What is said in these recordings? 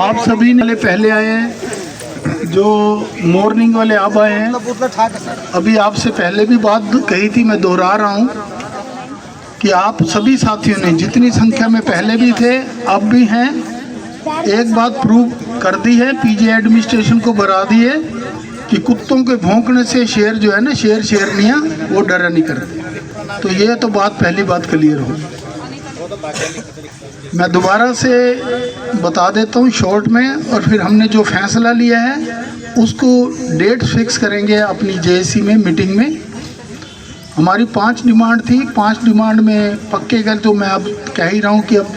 आप सभी ने पहले आए हैं, जो मॉर्निंग वाले अब आए हैं। अभी आपसे पहले भी बात कही थी, मैं दोहरा रहा हूँ कि आप सभी साथियों ने जितनी संख्या में पहले भी थे अब भी हैं, एक बात प्रूव कर दी है, पीजे एडमिनिस्ट्रेशन को बढ़ा दी है कि कुत्तों के भौंकने से शेर जो है ना, शेरनियाँ वो डरा नहीं करते। तो ये तो बात पहली बात क्लियर हो। मैं दोबारा से बता देता हूँ शॉर्ट में, और फिर हमने जो फैसला लिया है उसको डेट फिक्स करेंगे अपनी जेएसी में मीटिंग में। हमारी 5 डिमांड थी, 5 डिमांड में पक्के कर, तो मैं अब कह ही रहा हूँ कि अब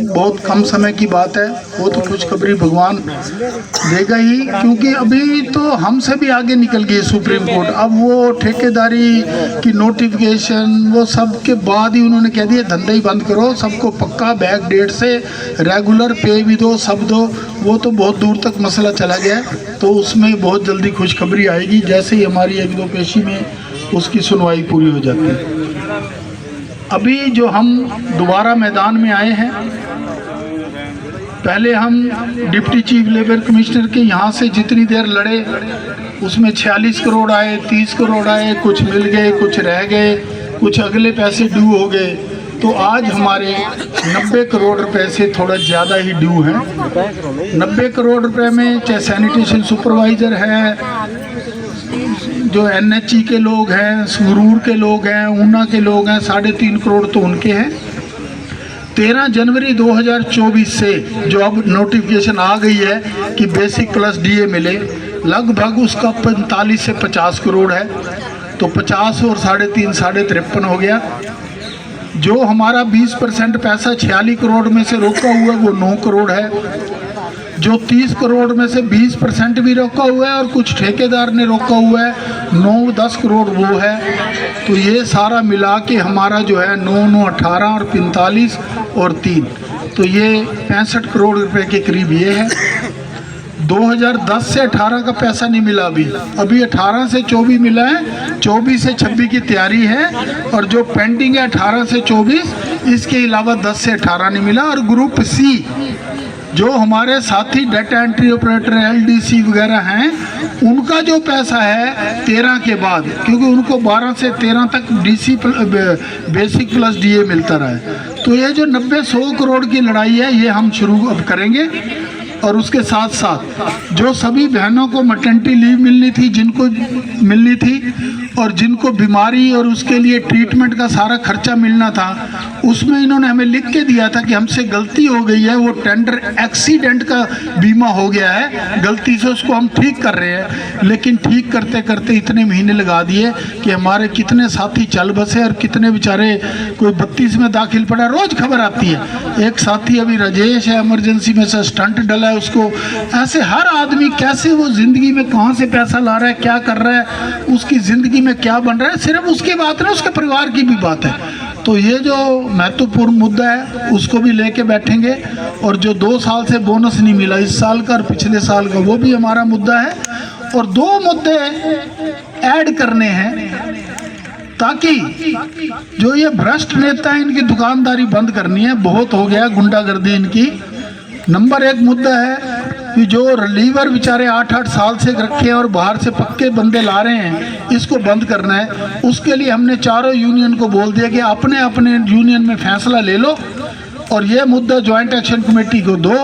बहुत कम समय की बात है, वो तो खुशखबरी भगवान देगा ही, क्योंकि अभी तो हमसे भी आगे निकल गई सुप्रीम कोर्ट। अब वो ठेकेदारी की नोटिफिकेशन वो सब के बाद ही उन्होंने कह दिया धंधा ही बंद करो, सबको पक्का बैक डेट से रेगुलर पे भी दो, सब दो। वो तो बहुत दूर तक मसला चला गया, तो उसमें बहुत जल्दी खुशखबरी आएगी जैसे ही हमारी 1-2 पेशी में उसकी सुनवाई पूरी हो जाती है। अभी जो हम दोबारा मैदान में आए हैं, पहले हम डिप्टी चीफ लेबर कमिश्नर के यहाँ से जितनी देर लड़े उसमें 46 करोड़ आए, 30 करोड़ आए, कुछ मिल गए, कुछ रह गए, कुछ अगले पैसे ड्यू हो गए। तो आज हमारे 90 करोड़ रुपए से थोड़ा ज़्यादा ही ड्यू हैं। 90 करोड़ रुपए में चाहे सैनिटेशन सुपरवाइज़र है, जो NHE के लोग हैं, संगरूर के लोग हैं, ऊना के लोग हैं, 3.5 करोड़ तो उनके हैं। 13 जनवरी 2024 से जो अब नोटिफिकेशन आ गई है कि बेसिक प्लस DA मिले, लगभग उसका 45 से 50 करोड़ है। तो 50 और 3.5 53 हो गया। जो हमारा 20% पैसा 46 करोड़ में से रोका हुआ है वो 9 करोड़ है। जो 30 करोड़ में से 20% भी रोका हुआ है और कुछ ठेकेदार ने रोका हुआ है 9-10 करोड़ वो है। तो ये सारा मिला के हमारा जो है 9-9 18 और 45 और 3, तो ये 65 करोड़ रुपए के करीब ये है। 2010 से 18 का पैसा नहीं मिला अभी 18 से 24 मिला है, 24 से 26 की तैयारी है, और जो पेंडिंग है 18 से 24, इसके अलावा 10 से 18 नहीं मिला। और ग्रुप C जो हमारे साथी डाटा एंट्री ऑपरेटर LDC वगैरह हैं, उनका जो पैसा है 13 के बाद, क्योंकि उनको 12 से 13 तक DC बेसिक प्लस DA मिलता रहा है। तो ये जो 90-100 करोड़ की लड़ाई है ये हम शुरू अब करेंगे। और उसके साथ साथ जो सभी बहनों को मैटरनिटी लीव मिलनी थी, जिनको मिलनी थी, और जिनको बीमारी और उसके लिए ट्रीटमेंट का सारा खर्चा मिलना था, उसमें इन्होंने हमें लिख के दिया था कि हमसे गलती हो गई है, वो टेंडर एक्सीडेंट का बीमा हो गया है, गलती से उसको हम ठीक कर रहे हैं। लेकिन ठीक करते करते इतने महीने लगा दिए कि हमारे कितने साथी चल बसे और कितने बेचारे, कोई 32 में दाखिल पड़ा। रोज़ खबर आती है, एक साथी अभी राजेश है, इमरजेंसी में से स्टंट डला है उसको। ऐसे हर आदमी कैसे वो जिंदगी में कहाँ से पैसा ला रहा है, क्या कर रहा है, उसकी जिंदगी में क्या बन रहा है, सिर्फ उसकी बात नहीं, उसके परिवार की भी बात है। तो ये जो महत्वपूर्ण मुद्दा है उसको भी लेके बैठेंगे। और जो 2 साल से बोनस नहीं मिला, इस साल का और पिछले साल का, वो भी हमारा मुद्दा है। और 2 मुद्दे ऐड करने हैं ताकि जो ये भ्रष्ट नेता है इनकी दुकानदारी बंद करनी है, बहुत हो गया गुंडागर्दी इनकी। नंबर 1 मुद्दा है कि जो रिलीवर बेचारे 8-8 साल से रखे हैं और बाहर से पक्के बंदे ला रहे हैं, इसको बंद करना है। उसके लिए हमने चारों यूनियन को बोल दिया कि अपने अपने यूनियन में फैसला ले लो और ये मुद्दा ज्वाइंट एक्शन कमेटी को दो।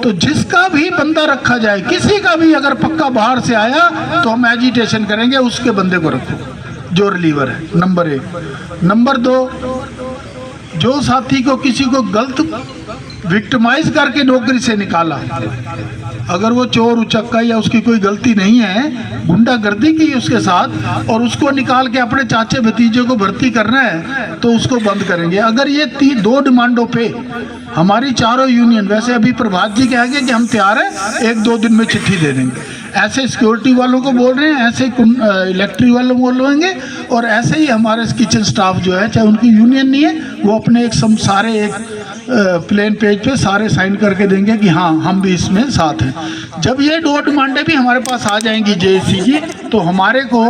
तो जिसका भी बंदा रखा जाए, किसी का भी अगर पक्का बाहर से आया तो हम एजिटेशन करेंगे, उसके बंदे को रखो जो रिलीवर है, नंबर 1। नंबर 2, जो साथी को किसी को गलत विक्टिमाइज करके नौकरी से निकाला, अगर वो चोर उचक्का या उसकी कोई गलती नहीं है, गुंडागर्दी की उसके साथ, और उसको निकाल के अपने चाचे भतीजे को भर्ती करना है तो उसको बंद करेंगे। अगर ये 2 डिमांडों पे हमारी चारों यूनियन, वैसे अभी प्रभात जी कहेंगे कि हम तैयार हैं, 1-2 दिन में चिट्ठी दे देंगे, ऐसे सिक्योरिटी वालों को बोल रहे हैं, ऐसे इलेक्ट्रिक वालों को बोलेंगे, और ऐसे ही हमारे किचन स्टाफ जो है, चाहे उनकी यूनियन नहीं है, वो अपने सारे एक प्लेन पेज पे सारे साइन करके देंगे कि हाँ हम भी इसमें साथ हैं। जब ये 2 डिमांडें भी हमारे पास आ जाएंगी जेएसी की, तो हमारे को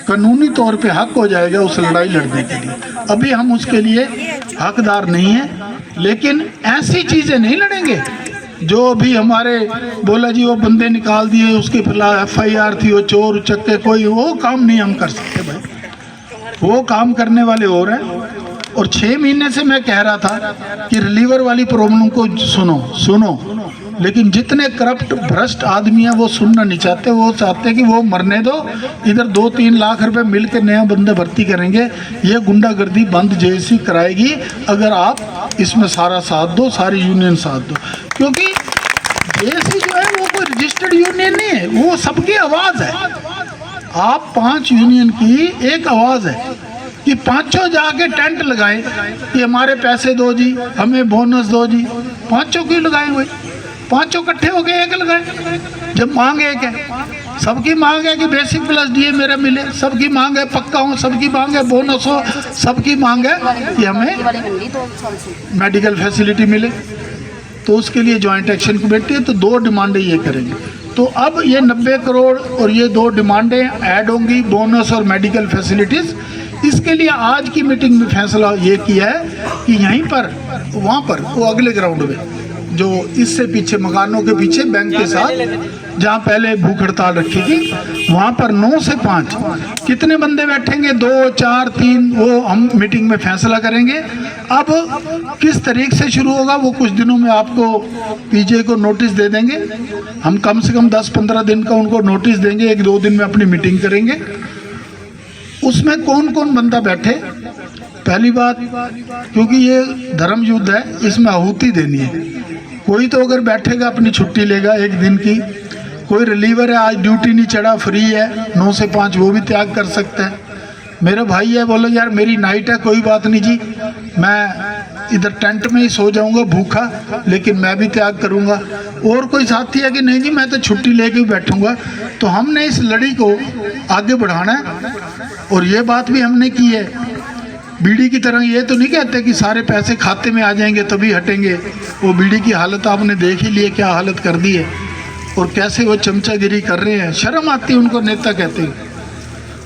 कानूनी तौर पे हक हो जाएगा उस लड़ाई लड़ने के लिए। अभी हम उसके लिए हकदार नहीं हैं, लेकिन ऐसी चीज़ें नहीं लड़ेंगे जो भी हमारे बोला जी वो बंदे निकाल दिए, उसके खिलाफ FIR थी, वो चोर उचक्के, कोई वो काम नहीं हम कर सकते भाई, वो काम करने वाले और हैं। और 6 महीने से मैं कह रहा था कि रिलीवर वाली प्रॉब्लम को सुनो, लेकिन जितने करप्ट भ्रष्ट आदमी हैं वो सुनना नहीं चाहते। वो चाहते कि वो मरने दो, इधर 2-3 लाख रुपए मिल के नया बंदे भर्ती करेंगे। ये गुंडागर्दी बंद जैसी कराएगी अगर आप इसमें सारा साथ दो, सारी यूनियन साथ दो। क्योंकि जेएसी जो है वो कोई रजिस्टर्ड यूनियन नहीं है, वो सबकी आवाज़ है। आप 5 यूनियन की एक आवाज़ है कि पांचों जाके टेंट लगाए कि हमारे पैसे दो जी, हमें बोनस दो जी। पांचों क्यों लगाए हुए? पांचों इकट्ठे हो गए एक लगाए, जब मांग एक है। सबकी मांग है कि बेसिक प्लस डीए मेरा मिले, सबकी मांग है पक्का हो, सबकी मांग है बोनस हो, सबकी मांग है कि हमें मेडिकल फैसिलिटी मिले। तो उसके लिए जॉइंट एक्शन कमेटी है, तो 2 डिमांडें ये करेंगे। तो अब ये 90 करोड़ और ये 2 डिमांडें ऐड होंगी, बोनस और मेडिकल फैसिलिटीज़। इसके लिए आज की मीटिंग में फैसला ये किया है कि यहीं पर वहाँ पर वो अगले ग्राउंड में जो इससे पीछे मकानों के पीछे बैंक के साथ जहाँ पहले भूख हड़ताल रखी थी, वहाँ पर 9 से 5 कितने बंदे बैठेंगे, 2, 4, 3, वो हम मीटिंग में फैसला करेंगे। अब किस तारीख से शुरू होगा वो कुछ दिनों में आपको पीजे को नोटिस दे देंगे। हम कम से कम 10-15 दिन का उनको नोटिस देंगे, 1-2 दिन में अपनी मीटिंग करेंगे। उसमें कौन कौन बंदा बैठे, पहली बात, क्योंकि ये धर्म युद्ध है, इसमें आहुति देनी है। कोई तो अगर बैठेगा अपनी छुट्टी लेगा 1 दिन की, कोई रिलीवर है आज ड्यूटी नहीं चढ़ा, फ्री है 9 से 5, वो भी त्याग कर सकता है। मेरा भाई है, बोलो यार मेरी नाइट है, कोई बात नहीं जी, मैं इधर टेंट में ही सो जाऊंगा भूखा, लेकिन मैं भी त्याग करूंगा। और कोई साथी है कि नहीं जी मैं तो छुट्टी लेके ही बैठूंगा। तो हमने इस लड़ी को आगे बढ़ाना है और ये बात भी हमने की है। बीड़ी की तरह ये तो नहीं कहते कि सारे पैसे खाते में आ जाएंगे तभी हटेंगे। वो बीड़ी की हालत आपने देख ही लिए, क्या हालत कर दी है और कैसे वो चमचागिरी कर रहे हैं। शर्म आती है उनको नेता कहते हैं।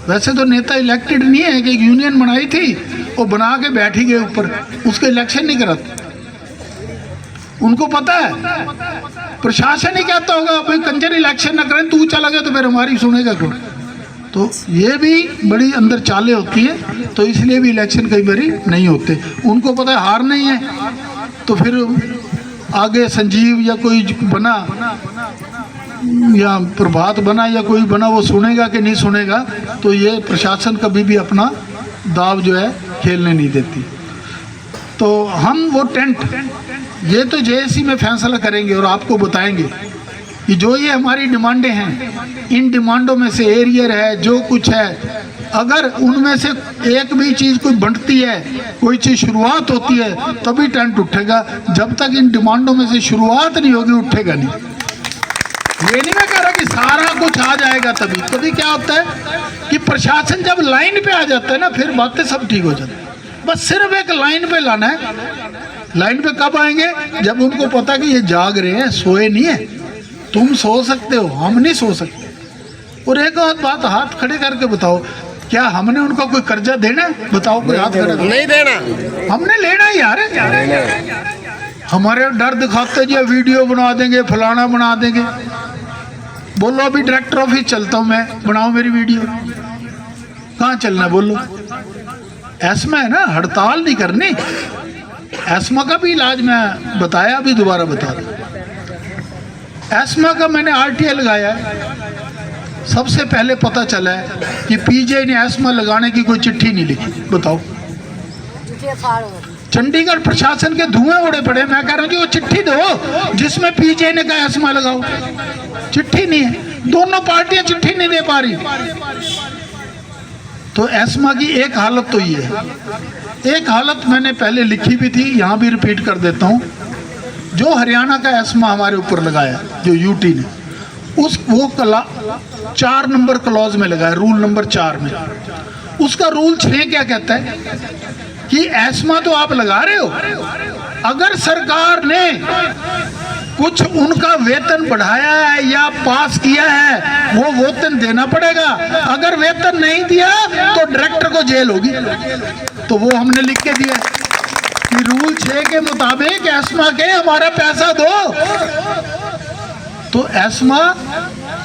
वैसे तो नेता इलेक्टेड नहीं है कि यूनियन बनाई थी वो बना के बैठ ही गए ऊपर, उसके इलेक्शन नहीं कराते। उनको पता है प्रशासन ही कहता होगा भाई कंजर इलेक्शन ना करें, तू चला गया तो फिर हमारी सुनेगा कौन। तो ये भी बड़ी अंदर चालें होती है, तो इसलिए भी इलेक्शन कई बारी नहीं होते। उनको पता है हार नहीं है, तो फिर आगे संजीव या कोई बना या प्रभात बना या कोई बना, वो सुनेगा कि नहीं सुनेगा। तो ये प्रशासन कभी भी अपना दाव जो है खेलने नहीं देती। तो हम वो टेंट ये तो जेएसी में फैसला करेंगे और आपको बताएंगे कि जो ये हमारी डिमांडें हैं, इन डिमांडों में से एरियर है, जो कुछ है, अगर उनमें से एक भी चीज़ कोई बढ़ती है, कोई चीज़ शुरुआत होती है, तभी टेंट उठेगा। जब तक इन डिमांडों में से शुरुआत नहीं होगी उठेगा नहीं। ये नहीं मैं कह रहा कि सारा कुछ आ जाएगा तभी। कभी क्या होता है कि प्रशासन जब लाइन पे आ जाता है ना, फिर बातें सब ठीक हो जाती है। बस सिर्फ एक लाइन पे लाना है। लाइन पे कब आएंगे? जब उनको पता कि ये जाग रहे हैं, सोए नहीं है। तुम सो सकते हो, हम नहीं सो सकते। और एक और बात, हाथ खड़े करके बताओ, क्या हमने उनको कोई कर्जा देना है? बताओ, कोई हाथ खड़े नहीं देना, हमने लेना ही यार। हमारे डर दिखाते जी वीडियो बना देंगे, फलाना बना देंगे। बोलो अभी डायरेक्टर ऑफिस चलता हूँ मैं, बनाओ मेरी वीडियो। कहाँ चलना है बोलो? एस्मा है ना, हड़ताल नहीं करनी। एस्मा का भी इलाज मैं बताया, अभी दोबारा बता दूं। एस्मा का मैंने आरटीआई लगाया है। सबसे पहले पता चला है कि पीजे ने एस्मा लगाने की कोई चिट्ठी नहीं लिखी। बताओ, चंडीगढ़ प्रशासन के धुएं उड़े पड़े। मैं कह रहा हूँ जी वो चिट्ठी दो जिसमें पीजे ने कहा एस्मा लगाओ। चिट्ठी नहीं है, दोनों पार्टियां चिट्ठी नहीं दे पा रही। तो एस्मा की एक हालत तो ये है। एक हालत मैंने पहले लिखी भी थी, यहाँ भी रिपीट कर देता हूँ। जो हरियाणा का एस्मा हमारे ऊपर लगाया, जो यूटी ने, वो 4 नंबर क्लॉज में लगाया, रूल नंबर 4 में। उसका रूल 6 क्या कहता है कि एस्मा तो आप लगा रहे हो, अगर सरकार ने कुछ उनका वेतन बढ़ाया है या पास किया है, वो वेतन देना पड़ेगा। अगर वेतन नहीं दिया तो डायरेक्टर को जेल होगी। तो वो हमने लिख के दिया कि रूल 6 के मुताबिक एस्मा के हमारा पैसा दो। तो एस्मा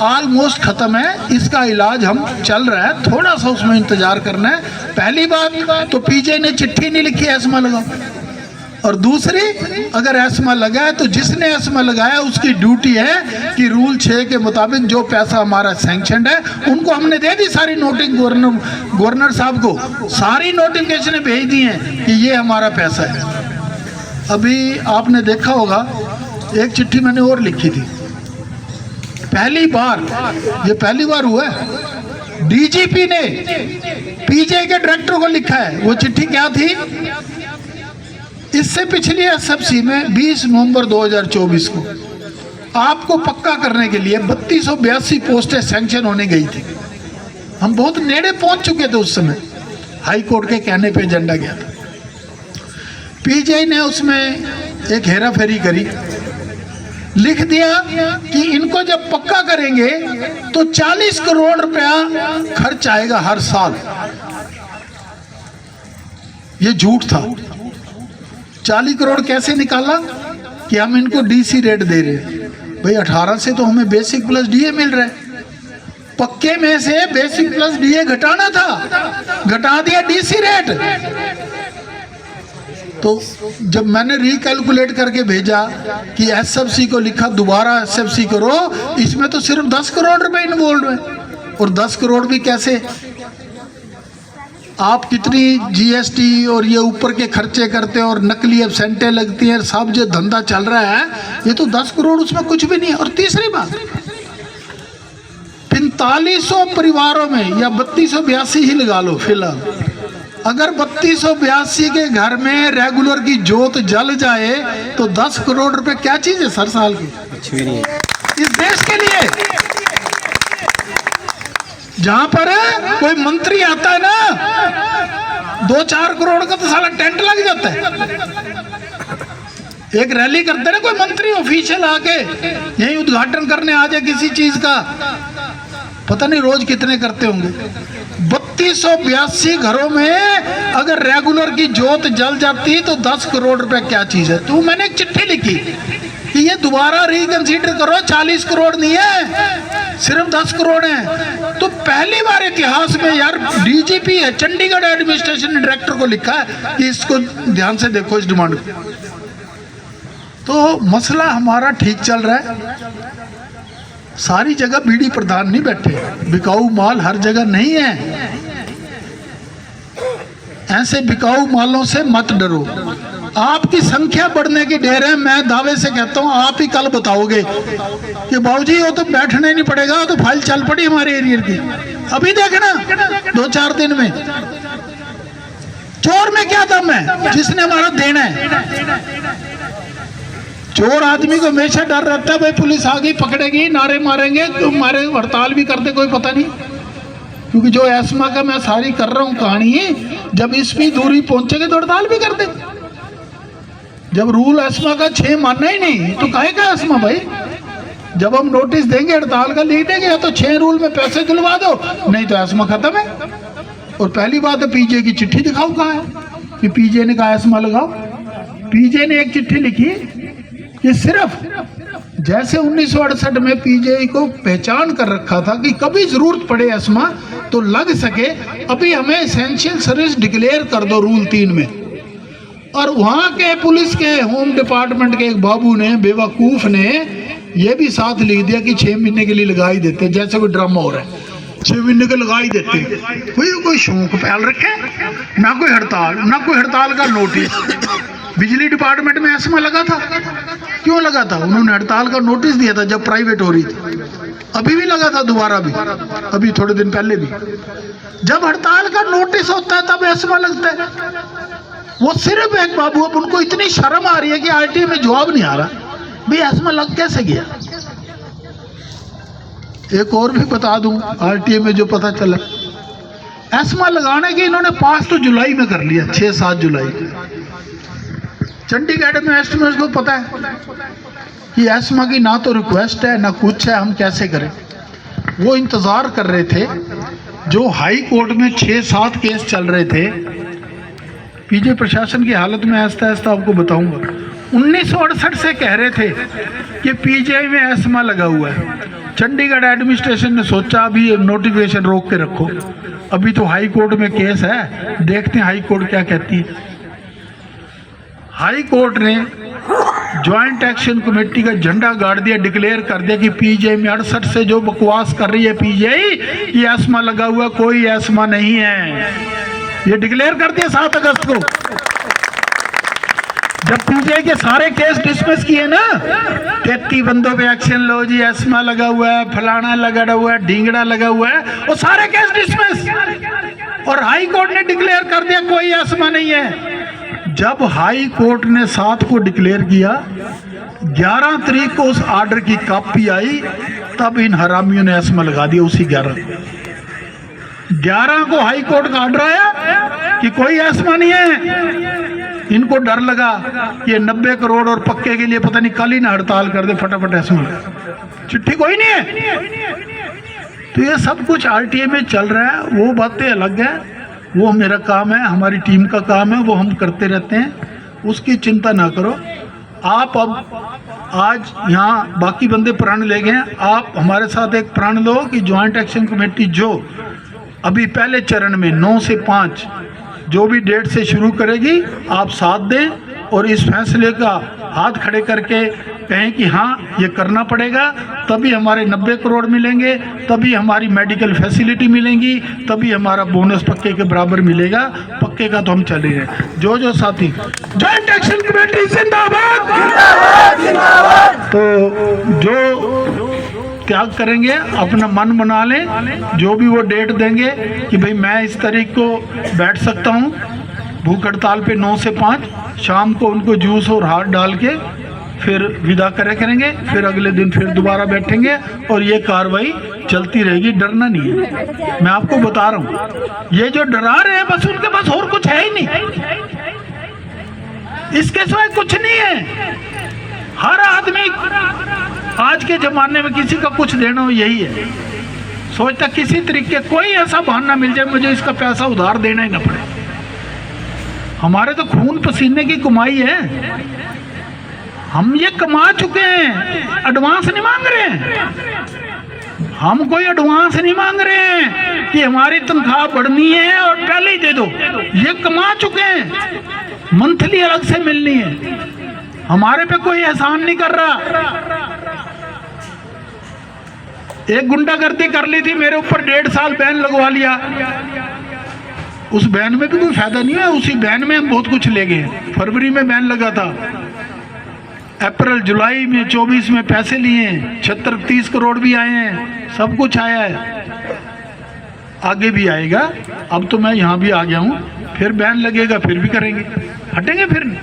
ऑलमोस्ट खत्म है, इसका इलाज हम चल रहा है, थोड़ा सा उसमें इंतजार करना है। पहली बात तो पीजे ने चिट्ठी नहीं लिखी एस्मा लगाओ, और दूसरी अगर एस्मा लगा है तो जिसने एस्मा लगाया उसकी ड्यूटी है कि रूल 6 के मुताबिक जो पैसा हमारा सैंक्शनड है उनको हमने दे दी सारी नोटिंग, गवर्नर साहब को सारी नोटिफिकेशन भेज दी हैं कि ये हमारा पैसा है। अभी आपने देखा होगा एक चिट्ठी मैंने और लिखी थी, पहली बार, ये पहली बार हुआ है, डीजीपी ने पीजे के डायरेक्टर को लिखा है। वो चिट्ठी क्या थी? इससे पिछली एसएफसी में 20 नवंबर 2024 को आपको पक्का करने के लिए 3282 पोस्टें सैंक्शन होने गई थी। हम बहुत नेड़े पहुंच चुके थे उस समय, हाई कोर्ट के कहने पे एजेंडा गया था। पीजे ने उसमें एक हेरा फेरी करी, लिख दिया कि इनको जब पक्का करेंगे तो 40 करोड़ रुपया खर्च आएगा हर साल। ये झूठ था। 40 करोड़ कैसे निकाला कि हम इनको डीसी रेट दे रहे हैं? भाई 18 से तो हमें बेसिक प्लस डीए मिल रहा है, पक्के में से बेसिक प्लस डीए घटाना था, घटा दिया डीसी रेट। तो जब मैंने रिकैलकुलेट करके भेजा कि एसएफसी को लिखा दोबारा एसएफसी करो, इसमें तो सिर्फ 10 करोड़ रुपए इन्वॉल्व है, और 10 करोड़ भी कैसे? आप कितनी जीएसटी और ये ऊपर के खर्चे करते हैं और नकली एबसेंटें लगती हैं, सब जो धंधा चल रहा है, ये तो 10 करोड़ उसमें कुछ भी नहीं है। और तीसरी बात, 4500 परिवारों में या 3282 ही लगा लो फिलहाल, अगर 3282 के घर में रेगुलर की जोत जल जाए तो 10 करोड़ रुपए क्या चीज है सर साल की? कुछ भी नहीं है इस देश के लिए। जहां पर कोई मंत्री आता है ना, 2-4 करोड़ का तो साला टेंट लग जाता है। एक रैली करते ना कोई मंत्री ऑफिशियल आके यही उद्घाटन करने आ जाए किसी चीज का, पता नहीं रोज कितने करते होंगे। 3282 घरों में अगर रेगुलर की जोत जल जाती तो 10 करोड़ रुपए क्या चीज है? तो मैंने एक चिट्ठी लिखी कि ये दोबारा रिकंसीडर करो, 40 करोड़ नहीं है, सिर्फ 10 करोड़ है। तो पहली बार इतिहास में यार डीजीपी है, चंडीगढ़ एडमिनिस्ट्रेशन डायरेक्टर को लिखा है कि इसको ध्यान से देखो इस डिमांड को। तो मसला हमारा ठीक चल रहा है। सारी जगह बीडी प्रधान नहीं बैठे, बिकाऊ माल हर जगह नहीं है। ऐसे बिकाऊ मालों से मत डरो। आपकी संख्या बढ़ने की ढेर है। मैं दावे से कहता हूं आप ही कल बताओगे कि बाबूजी वो तो बैठना ही नहीं पड़ेगा, तो फाइल चल पड़ी हमारे एरिया की। अभी देखना 2-4 दिन में चोर में क्या दम है जिसने हमारा देना है। चोर आदमी को हमेशा डर रहता है, भाई पुलिस आ गई पकड़ेगी, नारे मारेंगे तो हमारे हड़ताल भी करते कोई पता नहीं। क्योंकि जो एस्मा का मैं सारी कर रहा हूँ कहानी, जब इसकी दूरी पहुंचेगी तो हड़ताल भी कर दे। जब रूल एस्मा का 6 मानना ही नहीं तो काहे का एस्मा भाई? जब हम नोटिस देंगे हड़ताल का लिख देंगे, या तो 6 रूल में पैसे दिलवा दो, नहीं तो एस्मा खत्म है। और पहली बात है पीजे की चिट्ठी दिखाओ कहाँ है कि पीजे ने कहा एस्मा लगाओ। पीजे ने एक चिट्ठी लिखी कि सिर्फ जैसे 1968 में पीजे को पहचान कर रखा था कि कभी जरूरत पड़े एस्मा तो लग सके, अभी हमें एसेंशियल सर्विस डिक्लेयर कर दो रूल 3 में। और वहाँ के पुलिस के होम डिपार्टमेंट के एक बाबू ने, बेवकूफ़ ने, ये भी साथ लिख दिया कि 6 महीने के लिए लगा ही देते, जैसे कोई ड्रामा हो रहा है, 6 महीने के लगा ही देते। कोई शौक फैल रखे, ना कोई हड़ताल का नोटिस। बिजली डिपार्टमेंट में एस्मा लगा था, क्यों लगा था? उन्होंने हड़ताल का नोटिस दिया था जब प्राइवेट हो रही थी। अभी भी लगा था, दोबारा भी, अभी थोड़े दिन पहले भी। जब हड़ताल का नोटिस होता है तब एस्मा लगता है। वो सिर्फ एक बाबू, अब उनको इतनी शर्म आ रही है कि आरटीए में जवाब नहीं आ रहा, भाई एस्मा लग कैसे गया? एक और भी बता दूं, आरटीए में जो पता चला, एस्मा लगाने की इन्होंने पास तो जुलाई में कर लिया, 6-7 जुलाई। चंडीगढ़ में एस्टिमेट को पता है कि एस्मा की ना तो रिक्वेस्ट है ना कुछ है, हम कैसे करें? वो इंतज़ार कर रहे थे। जो हाई कोर्ट में 6-7 केस चल रहे थे, पीजे प्रशासन की हालत में आहिस्ता आहिस्ता आपको बताऊंगा। 1968 से कह रहे थे कि पीजे में एस्मा लगा हुआ है। चंडीगढ़ एडमिनिस्ट्रेशन ने सोचा अभी ये नोटिफिकेशन रोक के रखो, अभी तो हाई कोर्ट में केस है, देखते हैं हाई कोर्ट क्या कहती है। हाई कोर्ट ने ज्वाइंट एक्शन कमेटी का झंडा गाड़ दिया, डिक्लेयर कर दिया कि पीजीआई में 68 से जो बकवास कर रही है पीजीआई, ये एस्मा लगा हुआ, कोई एस्मा नहीं है, ये डिक्लेयर कर दिया 7 अगस्त को। जब पीजीआई के सारे केस डिसमिस किए ना, 33 बंदों पे एक्शन लो जी, एस्मा लगा हुआ है, फलाना लगा हुआ है, ढींगड़ा लगा हुआ है, वो सारे केस डिसमिस। और हाई कोर्ट ने डिक्लेयर कर दिया कोई एस्मा नहीं है। जब हाई कोर्ट ने 7 को डिक्लेयर किया, 11 तारीख को उस आर्डर की कॉपी आई, तब इन हरामियों ने एस्मा लगा दिया उसी 11 को हाई कोर्ट का आर्डर आया कि कोई एस्मा नहीं है। इनको डर लगा कि ये 90 करोड़ और पक्के के लिए पता नहीं कल ही ना हड़ताल कर दे, फटाफट एस्मा, चिट्ठी कोई नहीं है। तो ये सब कुछ आरटीए में चल रहा है, वो बातें अलग है, वो मेरा काम है, हमारी टीम का काम है, वो हम करते रहते हैं, उसकी चिंता ना करो। आप अब आज यहाँ बाकी बंदे प्रण ले गए हैं, आप हमारे साथ एक प्रण लो कि ज्वाइंट एक्शन कमेटी जो अभी पहले चरण में 9 से 5 जो भी डेट से शुरू करेगी, आप साथ दें और इस फैसले का हाथ खड़े करके कहें कि हाँ ये करना पड़ेगा, तभी हमारे 90 करोड़ मिलेंगे, तभी हमारी मेडिकल फैसिलिटी मिलेंगी, तभी हमारा बोनस पक्के के बराबर मिलेगा। पक्के का तो हम चले हैं। जो साथी ज्वाइंट एक्शन कमेटी जिंदाबाद, तो जो त्याग करेंगे अपना मन बना लें, जो भी वो डेट देंगे कि भाई मैं इस तारीख को बैठ सकता हूँ भूख हड़ताल पे 9 से 5, शाम को उनको जूस और हाथ डाल के फिर विदा करेंगे, फिर अगले दिन फिर दोबारा बैठेंगे और ये कार्रवाई चलती रहेगी। डरना नहीं है, मैं आपको बता रहा हूँ। ये जो डरा रहे हैं बस उनके पास और कुछ है ही नहीं, इसके सिवाय कुछ नहीं है। हर आदमी आज के जमाने में किसी का कुछ देना यही है, सोचता किसी तरीके कोई ऐसा बहाना मिल जाए मुझे इसका पैसा उधार देना ही ना पड़े। हमारे तो खून पसीने की कमाई है, हम ये कमा चुके हैं, एडवांस नहीं मांग रहे हैं। हम कोई एडवांस नहीं मांग रहे हैं कि हमारी तनख्वाह बढ़नी है और पहले ही दे दो, ये कमा चुके हैं, मंथली अलग से मिलनी है, हमारे पे कोई एहसान नहीं कर रहा। एक गुंडागर्दी कर ली थी, मेरे ऊपर 1.5 साल बैन लगवा लिया, उस बैन में भी कोई फायदा नहीं है। उसी बैन में हम बहुत कुछ ले गए। फरवरी में बैन लगा था, अप्रैल जुलाई में 24 में पैसे लिए, 36-30 करोड़ भी आए हैं, सब कुछ आया है, आगे भी आएगा। अब तो मैं यहाँ भी आ गया हूँ, फिर बैन लगेगा फिर भी करेंगे, हटेंगे फिर नहीं।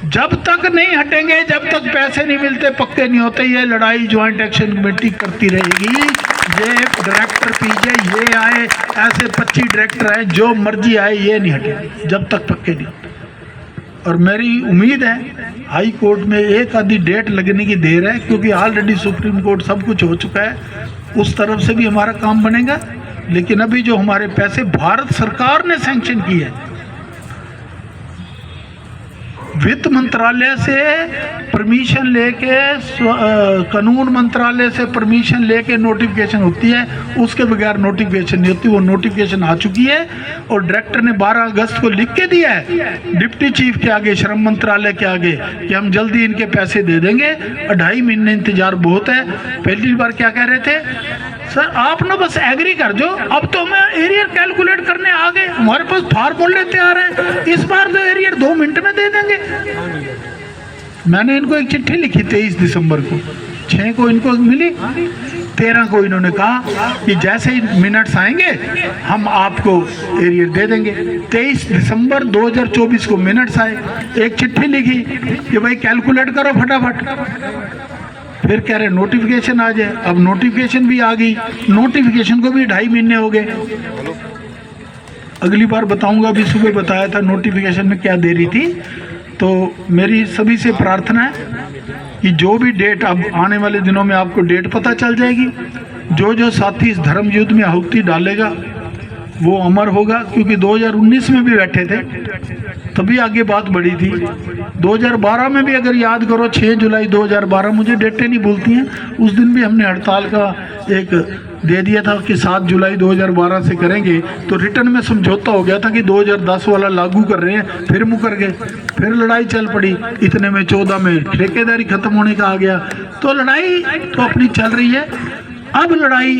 जब तक नहीं हटेंगे, जब तक पैसे नहीं मिलते, पक्के नहीं होते, ये लड़ाई ज्वाइंट एक्शन कमेटी करती रहेगी। ये डायरेक्टर पीजे ये आए, ऐसे 25 डायरेक्टर आए, जो मर्जी आए, ये नहीं हटे जब तक पक्के नहीं। और मेरी उम्मीद है हाई कोर्ट में एक आधी डेट लगने की देर है, क्योंकि ऑलरेडी सुप्रीम कोर्ट सब कुछ हो चुका है, उस तरफ से भी हमारा काम बनेगा। लेकिन अभी जो हमारे पैसे भारत सरकार ने सैंक्शन किए है, वित्त मंत्रालय से परमिशन लेके, कानून मंत्रालय से परमिशन लेके नोटिफिकेशन होती है, उसके बगैर नोटिफिकेशन नहीं होती। वो नोटिफिकेशन आ चुकी है और डायरेक्टर ने 12 अगस्त को लिख के दिया है डिप्टी चीफ के आगे, श्रम मंत्रालय के आगे, कि हम जल्दी इनके पैसे दे देंगे। 2.5 महीने इंतजार बहुत है। पहली बार क्या कह रहे थे, सर आप ना बस एग्री कर दो, अब तो हमें एरियर कैलकुलेट करने आ गए, हमारे पास फार्मूले तैयार है, इस बार तो एरियर 2 मिनट में दे देंगे। मैंने इनको एक चिट्ठी लिखी 23 दिसंबर को, 6 को इनको मिली, 13 को इन्होंने कहा कि जैसे ही मिनट्स आएंगे हम आपको एरियर दे देंगे। 23 दिसंबर 2024 को मिनट्स आए, एक चिट्ठी लिखी कि भाई कैलकुलेट करो फटाफट। फिर कह रहे नोटिफिकेशन आ जाए, अब नोटिफिकेशन भी आ गई, नोटिफिकेशन को भी 2.5 महीने हो गए। अगली बार बताऊंगा, अभी सुबह बताया था नोटिफिकेशन में क्या देरी थी। तो मेरी सभी से प्रार्थना है कि जो भी डेट, अब आने वाले दिनों में आपको डेट पता चल जाएगी। जो साथी इस धर्म युद्ध में आहुति डालेगा, वो अमर होगा, क्योंकि 2019 में भी बैठे थे तभी आगे बात बढ़ी थी। 2012 में भी अगर याद करो, 6 जुलाई 2012, मुझे डेटें नहीं भूलती हैं, उस दिन भी हमने हड़ताल का एक दे दिया था कि 7 जुलाई 2012 से करेंगे। तो रिटर्न में समझौता हो गया था कि 2010 वाला लागू कर रहे हैं, फिर मुकर गए, फिर लड़ाई चल पड़ी। इतने में 14 में ठेकेदारी खत्म होने का आ गया। तो लड़ाई तो अपनी चल रही है। अब लड़ाई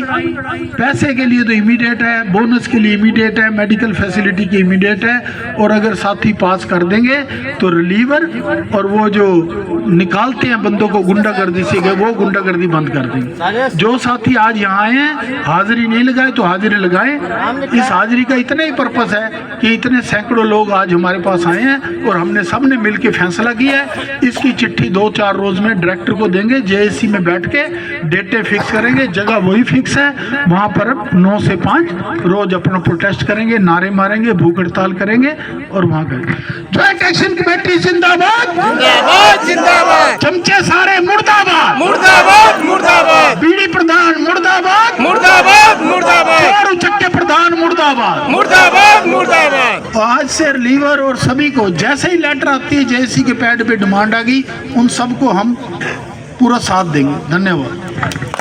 पैसे के लिए तो इमीडिएट है, बोनस के लिए इमीडिएट है, मेडिकल फैसिलिटी की इमीडिएट है, और अगर साथी पास कर देंगे तो रिलीवर और वो जो निकालते हैं बंदों को गुंडागर्दी से, वो गुंडागर्दी बंद कर देंगे। जो साथी आज यहाँ आए हैं, हाजिरी नहीं लगाए तो हाजिरी लगाएं। इस हाजिरी का इतना ही पर्पस है कि इतने सैकड़ों लोग आज हमारे पास आए हैं और हमने सबने मिल के फैसला किया है। इसकी चिट्ठी 2-4 रोज में डायरेक्टर को देंगे, जेएसी में बैठ के डेटे फिक्स करेंगे, जगह वही फिक्स है, वहां पर 9 से 5 रोज अपना प्रोटेस्ट करेंगे, नारे मारेंगे, भूख हड़ताल करेंगे और वहां करेंगे। ज्वाइंट एक्शन कमेटी जिंदाबाद, जिंदाबाद जिंदाबाद, चमचे सारे मुर्दाबाद, मुर्दाबाद मुर्दाबाद, बीड़ी प्रधान मुर्दाबाद, मुर्दाबाद मुर्दाबाद, और उचक्के प्रधान मुर्दाबाद, मुर्दाबाद मुर्दाबाद। आज से रिलीवर और सभी को जैसे ही लेटर आती है, जेएसी के पैड पे डिमांड आ गई, उन सबको हम पूरा साथ देंगे। धन्यवाद।